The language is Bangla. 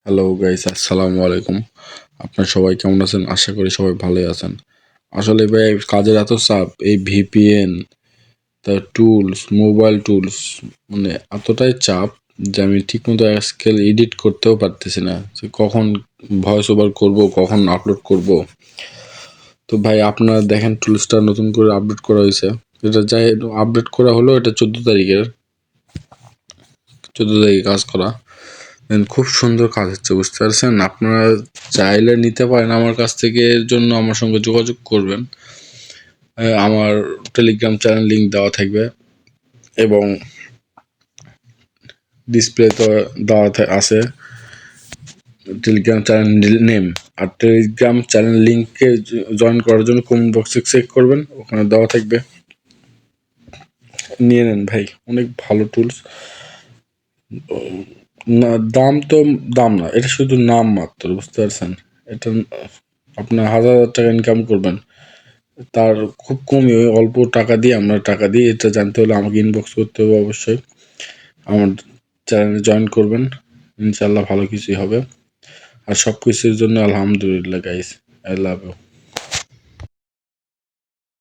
হ্যালো গাইস, আসসালামু আলাইকুম। আপনার সবাই কেমন আছেন? আশা করি সবাই ভালোই আছেন। আসলে ভাই কাজের এত চাপ, এই ভিপিএন, তার টুলস, মোবাইল টুলস, মানে এতটাই চাপ যে আমি ঠিকমতো আজকাল এডিট করতেও পারতেছি না, যে কখন ভয়েস ওভার করবো, কখন আপলোড করব। তো ভাই আপনারা দেখেন টুলসটা নতুন করে আপডেট করা হয়েছে। এটা যাই আপডেট করা হলো, এটা 14 তারিখে কাজ করা। খুব সুন্দর কাজ হচ্ছে, বুঝতে পারছেন? আপনারা চাইলে নিতে পারেন আমার কাছ থেকে, এর জন্য আমার সঙ্গে যোগাযোগ করবেন। আমার টেলিগ্রাম চ্যানেল লিঙ্ক দেওয়া থাকবে এবং ডিসপ্লেতে দেওয়া আছে টেলিগ্রাম চ্যানেল নেম। আর টেলিগ্রাম চ্যানেল লিঙ্কে জয়েন করার জন্য কমেন্ট বক্সে চেক করবেন, ওখানে দেওয়া থাকবে। নিয়ে নেন ভাই, অনেক ভালো টুলস। না, দাম না, এটা শুধু নাম মাত্র, বুঝতে পারছেন? এটা আপনার হাজার হাজার টাকা ইনকাম করবেন, তার খুব কমই, ওই অল্প টাকা দিয়ে আমরা টাকা দিই। এটা জানতে হলে আমাকে ইনবক্স করতে হবে অবশ্যই। আমার চ্যানেলে জয়েন করবেন, ইনশাল্লাহ ভালো কিছুই হবে। আর সব কিছুর জন্য আলহামদুলিল্লাহ গাইস, আই লাভ ইউ।